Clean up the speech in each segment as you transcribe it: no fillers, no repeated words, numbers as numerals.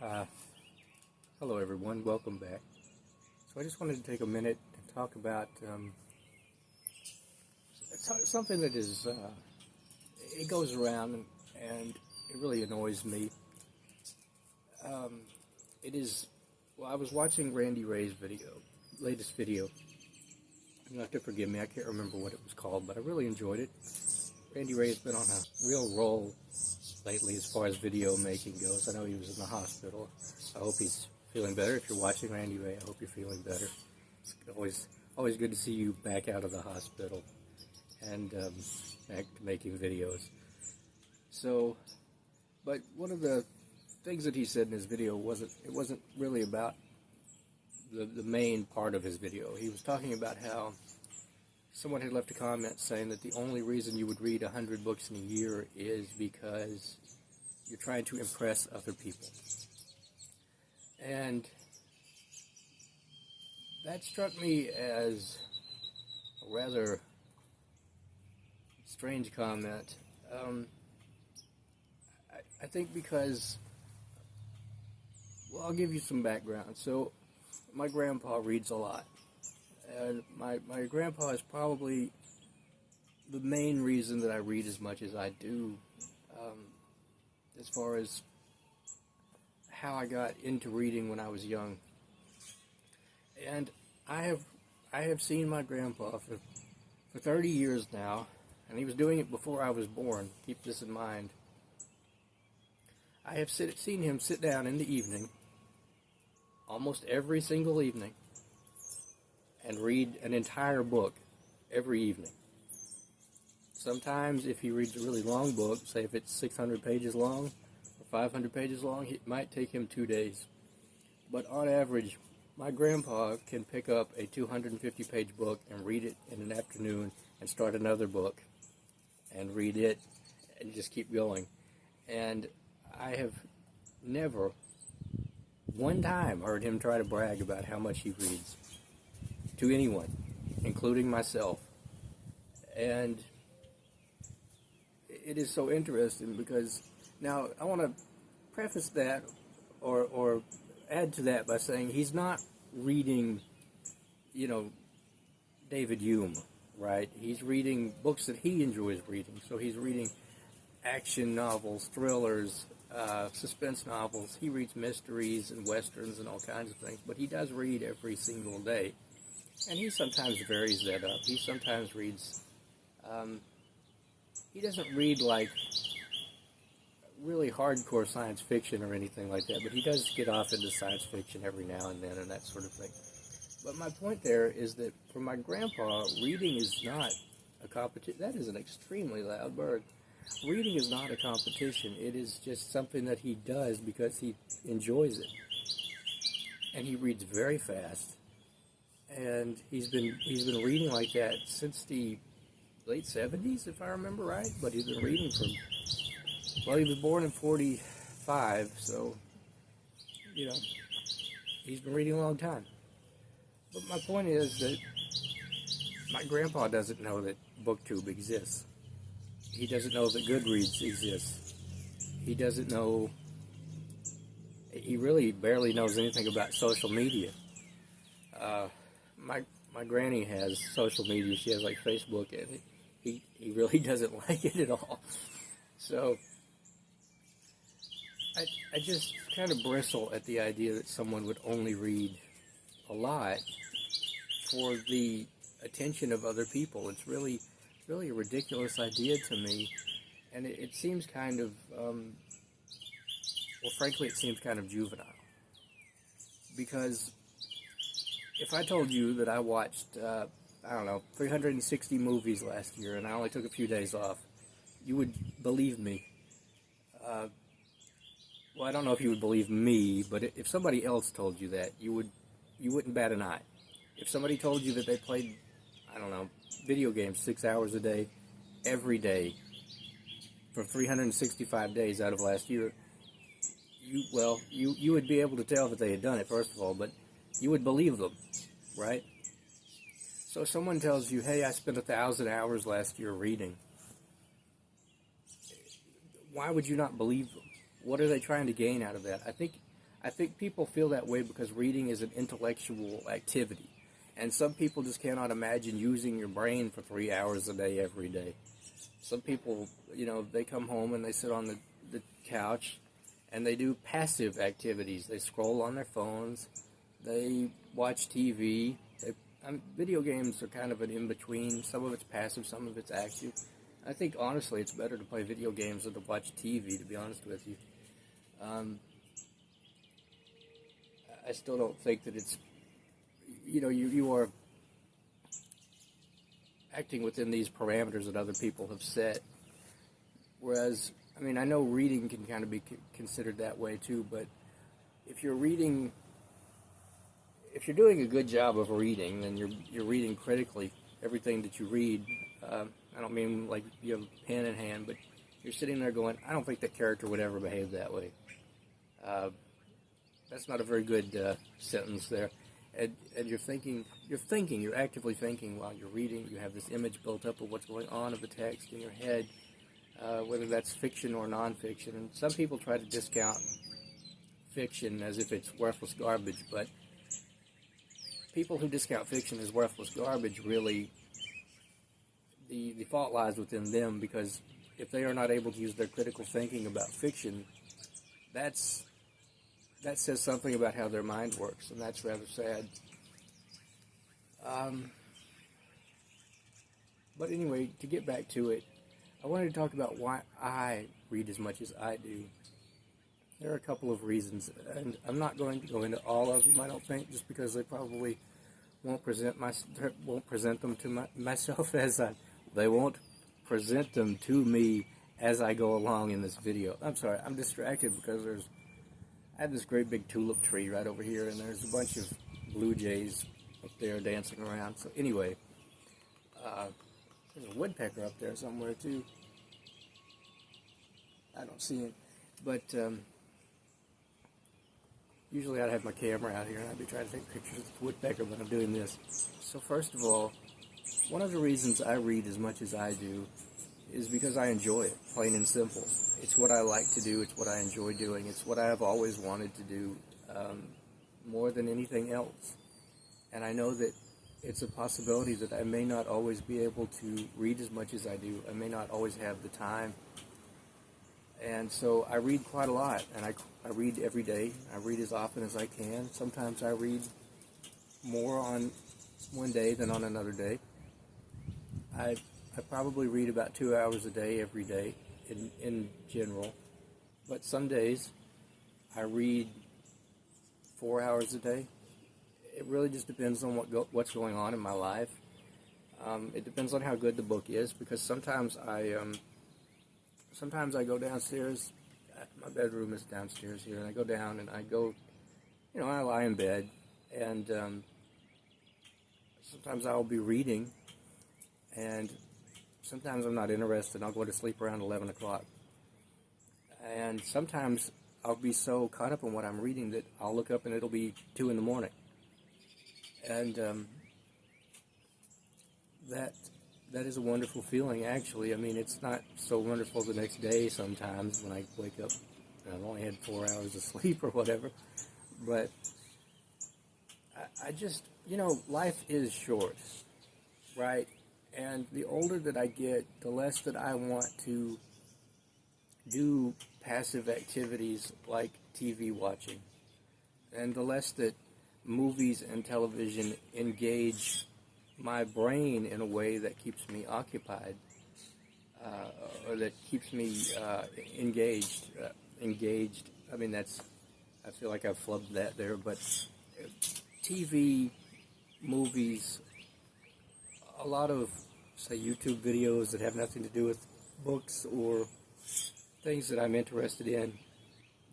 Uh, Hello everyone, welcome back. So I just wanted to take a minute to talk about something that is, it goes around and it really annoys me. It is, well, I was watching Randy Ray's latest video. You'll have to forgive me, I can't remember what it was called, but I really enjoyed it. Randy Ray's been on a real roll lately as far as video making goes. I know he was in the hospital. I hope he's feeling better. If you're watching Randy Ray, I hope you're feeling better. It's always good to see you back out of the hospital and back to making videos. So, but one of the things that he said in his video wasn't really about the main part of his video. He was talking about how someone had left a comment saying that the only reason you would read 100 books in a year is because you're trying to impress other people. And that struck me as a rather strange comment. I think because, well, I'll give you some background. So, my grandpa reads a lot. And my grandpa is probably the main reason that I read as much as I do, as far as how I got into reading when I was young. And I have seen my grandpa for 30 years now, and he was doing it before I was born. Keep this in mind. I have seen him sit down in the evening, almost every single evening, and read an entire book every evening. Sometimes if he reads a really long book, say if it's 600 pages long or 500 pages long, it might take him 2 days. But on average, my grandpa can pick up a 250-page book and read it in an afternoon and start another book and read it and just keep going. And I have never one time heard him try to brag about how much he reads to anyone, including myself. And it is so interesting because now I want to preface that or add to that by saying he's not reading, David Hume, right? He's reading books that he enjoys reading. So he's reading action novels, thrillers, suspense novels. He reads mysteries and westerns and all kinds of things, but he does read every single day. And he sometimes varies that up. He sometimes reads, he doesn't read like really hardcore science fiction or anything like that, but he does get off into science fiction every now and then and that sort of thing. But my point there is that for my grandpa, reading is not a competition. That is an extremely loud bird. Reading is not a competition. It is just something that he does because he enjoys it. And he reads very fast. And he's been reading like that since the late 70s, if I remember right. But he's been reading well, he was born in 45, so, he's been reading a long time. But my point is that my grandpa doesn't know that Booktube exists. He doesn't know that Goodreads exists. He doesn't know, he really barely knows anything about social media. My granny has social media. She has like Facebook, and he really doesn't like it at all. So I just kind of bristle at the idea that someone would only read a lot for the attention of other people. It's really a ridiculous idea to me, and it seems kind of, well, frankly, it seems kind of juvenile. Because if I told you that I watched, 360 movies last year, and I only took a few days off, you would believe me. Well, I don't know if you would believe me, but if somebody else told you that, you wouldn't bat an eye. If somebody told you that they played, video games 6 hours a day, every day, for 365 days out of last year, you would be able to tell that they had done it, first of all, but you would believe them, right? So if someone tells you, hey, I spent 1,000 hours last year reading, why would you not believe them? What are they trying to gain out of that? I think I think people feel that way because reading is an intellectual activity. And some people just cannot imagine using your brain for 3 hours a day every day. Some people, they come home and they sit on the couch and they do passive activities. They scroll on their phones, they watch TV. Video games are kind of an in-between. Some of it's passive, some of it's active. I think, honestly, it's better to play video games than to watch TV, to be honest with you. I still don't think that it's, you are acting within these parameters that other people have set. Whereas, I know reading can kind of be considered that way too, but if you're doing a good job of reading, then you're reading critically everything that you read. I don't mean like you have a pen in hand, but you're sitting there going, I don't think that character would ever behave that way. That's not a very good sentence there. And you're actively thinking while you're reading. You have this image built up of what's going on in the text in your head, whether that's fiction or nonfiction. And some people try to discount fiction as if it's worthless garbage, but people who discount fiction as worthless garbage, really, the fault lies within them, because if they are not able to use their critical thinking about fiction, that says something about how their mind works, and that's rather sad. But anyway, to get back to it, I wanted to talk about why I read as much as I do. There are a couple of reasons, and I'm not going to go into all of them, I don't think, just because they probably won't present them to myself as they won't present them to me as I go along in this video. I'm sorry, I'm distracted because I have this great big tulip tree right over here, and there's a bunch of blue jays up there dancing around. So anyway, there's a woodpecker up there somewhere too. I don't see it, but usually I'd have my camera out here and I'd be trying to take pictures of the woodpecker when I'm doing this. So first of all, one of the reasons I read as much as I do is because I enjoy it, plain and simple. It's what I like to do, it's what I enjoy doing, it's what I have always wanted to do more than anything else. And I know that it's a possibility that I may not always be able to read as much as I do. I may not always have the time. And so I read quite a lot, and I read every day. I read as often as I can. Sometimes I read more on one day than on another day. I probably read about 2 hours a day every day in general. But some days I read 4 hours a day. It really just depends on what's going on in my life. It depends on how good the book is, because sometimes I go downstairs. My bedroom is downstairs here, and I go down and I lie in bed, and sometimes I'll be reading, and sometimes I'm not interested. I'll go to sleep around 11 o'clock. And sometimes I'll be so caught up in what I'm reading that I'll look up and it'll be 2 in the morning. And that is a wonderful feeling, actually. I mean, it's not so wonderful the next day sometimes when I wake up and I've only had 4 hours of sleep or whatever. But I just, life is short, right? And the older that I get, the less that I want to do passive activities like TV watching. And the less that movies and television engage my brain in a way that keeps me occupied, or that keeps me engaged. I mean, I feel like I've flubbed that there, but TV, movies, a lot of, say, YouTube videos that have nothing to do with books or things that I'm interested in,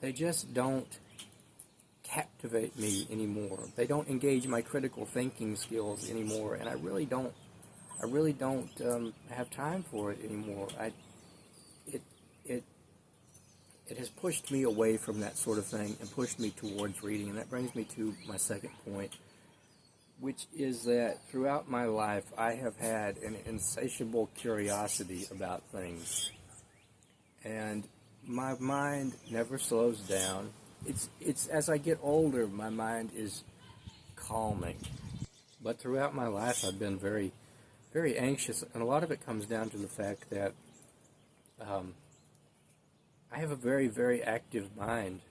they just don't captivate me anymore. They don't engage my critical thinking skills anymore, and I really don't have time for it anymore. It has pushed me away from that sort of thing and pushed me towards reading, and that brings me to my second point, which is that throughout my life I have had an insatiable curiosity about things, and my mind never slows down. it's as I get older, my mind is calming. But throughout my life, I've been very, very anxious, and a lot of it comes down to the fact that I have a very, very active mind.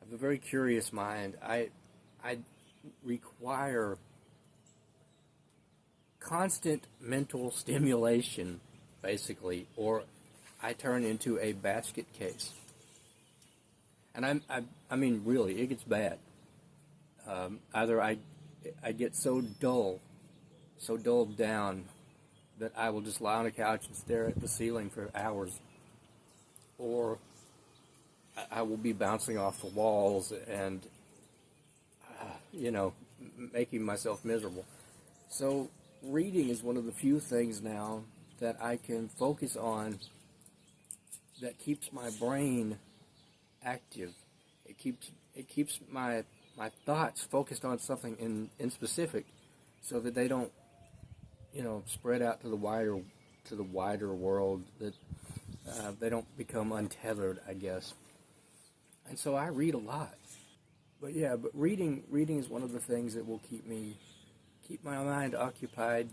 I have a very curious mind. I require constant mental stimulation, basically, or I turn into a basket case. And I mean, really, it gets bad. Either I get so dulled down that I will just lie on a couch and stare at the ceiling for hours, or I will be bouncing off the walls and, making myself miserable. So reading is one of the few things now that I can focus on that keeps my brain active. It keeps my thoughts focused on something in specific, so that they don't, spread out to the wider world, that they don't become untethered, I guess. And so I read a lot. But reading is one of the things that will keep my mind occupied,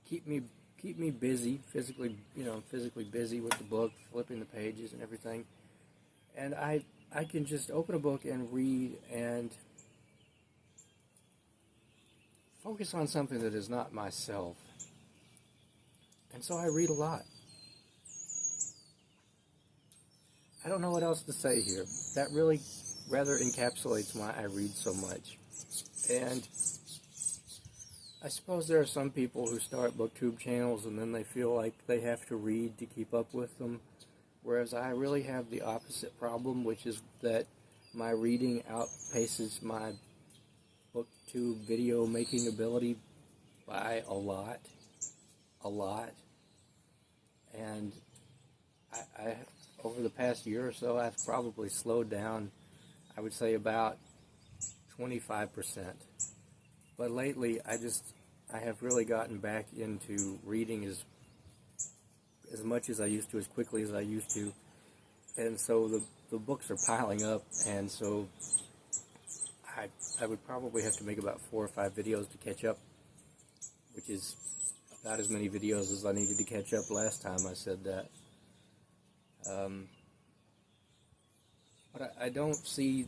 keep me busy, physically busy with the book, flipping the pages and everything. And I can just open a book and read and focus on something that is not myself. And so I read a lot. I don't know what else to say here. That really rather encapsulates why I read so much. And I suppose there are some people who start Booktube channels and then they feel like they have to read to keep up with them. Whereas I really have the opposite problem, which is that my reading outpaces my Booktube video making ability by a lot. And I over the past year or so, I've probably slowed down, I would say about 25%. But lately, I have really gotten back into reading as much as I used to, as quickly as I used to. And so the books are piling up, and so I would probably have to make about 4 or 5 videos to catch up, which is about as many videos as I needed to catch up last time I said that. But I don't see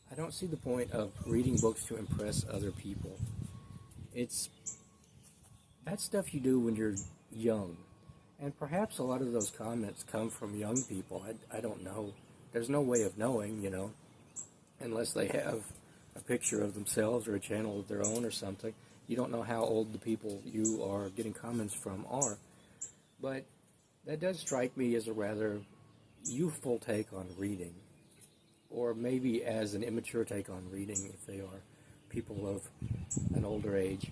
the point of reading books to impress other people. That's stuff you do when you're young. And perhaps a lot of those comments come from young people. I don't know. There's no way of knowing, unless they have a picture of themselves or a channel of their own or something. You don't know how old the people you are getting comments from are. But that does strike me as a rather youthful take on reading, or maybe as an immature take on reading if they are people of an older age.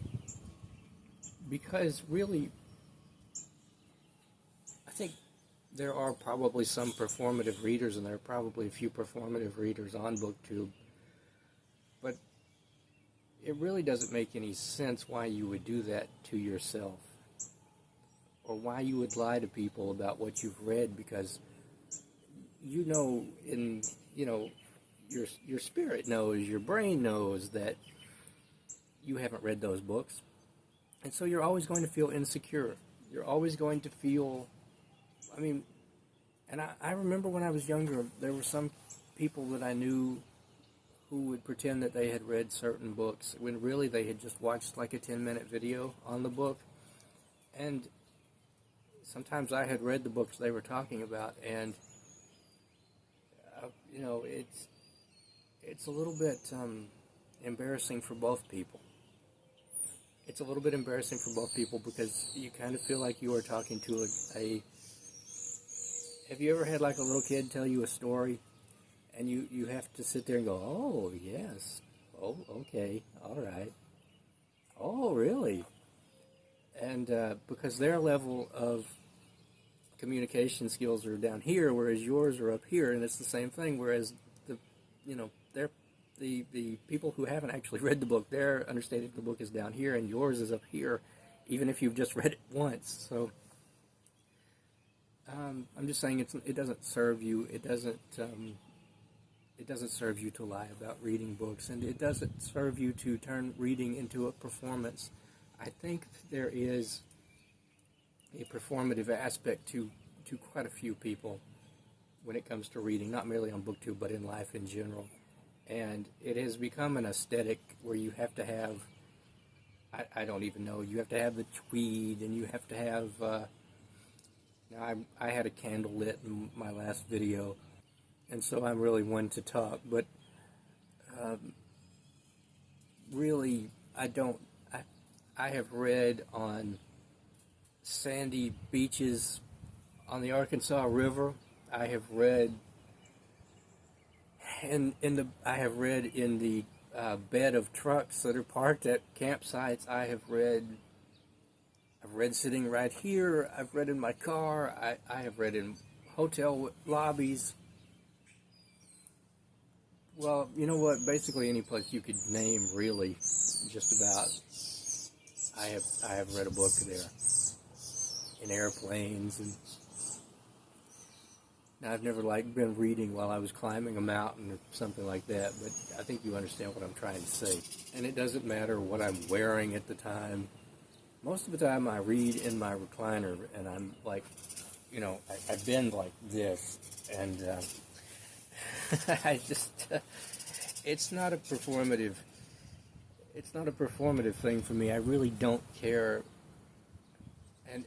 Because really, I think there are probably some performative readers, and there are probably a few performative readers on Booktube, but it really doesn't make any sense why you would do that to yourself, or why you would lie to people about what you've read, because your spirit knows, your brain knows that you haven't read those books. And so you're always going to feel insecure. You're always going to feel, and I remember when I was younger, there were some people that I knew who would pretend that they had read certain books when really they had just watched like a 10-minute video on the book. And sometimes I had read the books they were talking about, and it's a little bit embarrassing for both people. It's a little bit embarrassing for both people because you kind of feel like you are talking to a have you ever had like a little kid tell you a story, and you have to sit there and go, oh, yes, oh, okay, all right, oh, really? And because their level of communication skills are down here, whereas yours are up here, and it's the same thing. Whereas the people who haven't actually read the book, their understanding of the book is down here, and yours is up here, even if you've just read it once. So I'm just saying it doesn't serve you. It doesn't it doesn't serve you to lie about reading books, and it doesn't serve you to turn reading into a performance. I think there is a performative aspect to quite a few people when it comes to reading, not merely on Booktube, but in life in general. And it has become an aesthetic where you have to have, I don't even know, you have to have the tweed, and you have to have, now I had a candle lit in my last video, and so I'm really one to talk, but really, I have read on sandy beaches on the Arkansas River. I have read in the bed of trucks that are parked at campsites. I've read sitting right here. I've read in my car. I have read in hotel lobbies. Well, you know what? Basically, any place you could name, really, just about. I have read a book there. In airplanes, and now I've never been reading while I was climbing a mountain or something like that, but I think you understand what I'm trying to say. And it doesn't matter what I'm wearing at the time. Most of the time I read in my recliner, and I'm like, you know, I bend like this, and I just, it's not a performative thing for me. I really don't care, and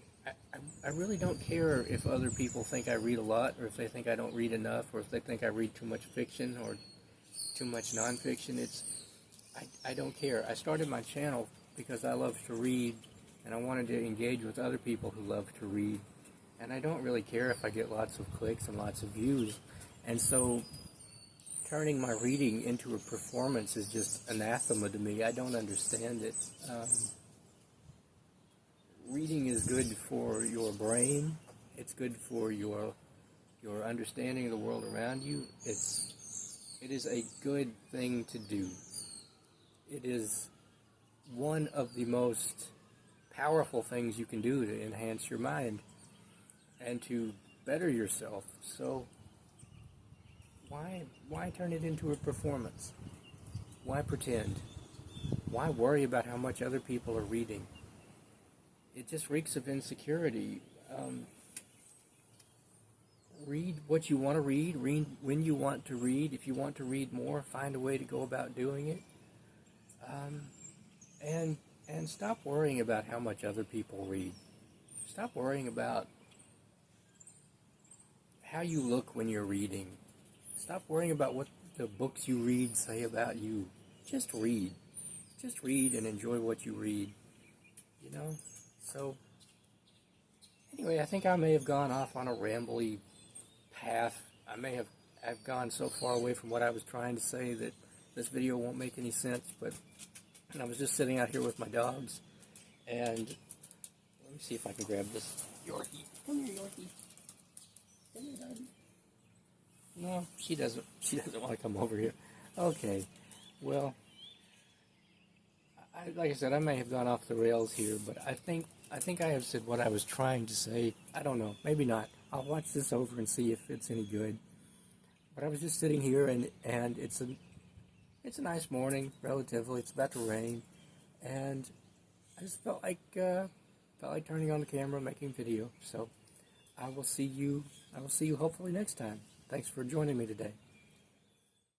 I really don't care if other people think I read a lot, or if they think I don't read enough, or if they think I read too much fiction or too much nonfiction. I don't care. I started my channel because I love to read, and I wanted to engage with other people who love to read, and I don't really care if I get lots of clicks and lots of views. And so turning my reading into a performance is just anathema to me. I don't understand it. Reading is good for your brain. It's good for your understanding of the world around you. It is a good thing to do. It is one of the most powerful things you can do to enhance your mind and to better yourself. So why turn it into a performance? Why pretend? Why worry about how much other people are reading? It just reeks of insecurity. Read what you want to read when you want to read. If you want to read more, find a way to go about doing it. And stop worrying about how much other people read. Stop worrying about how you look when you're reading. Stop worrying about what the books you read say about you. Just read. Just read and enjoy what you read. You know? So, anyway, I think I may have gone off on a rambly path. I may have gone so far away from what I was trying to say that this video won't make any sense, but I was just sitting out here with my dogs, and let me see if I can grab this Yorkie. Come here, Yorkie. Come here, Darby. No, she doesn't want to come over here. Okay, well, like I said, I may have gone off the rails here, but I think I have said what I was trying to say. I don't know, maybe not. I'll watch this over and see if it's any good. But I was just sitting here, and it's a nice morning, relatively. It's about to rain, and I just felt like turning on the camera, making video. So I will see you hopefully next time. Thanks for joining me today.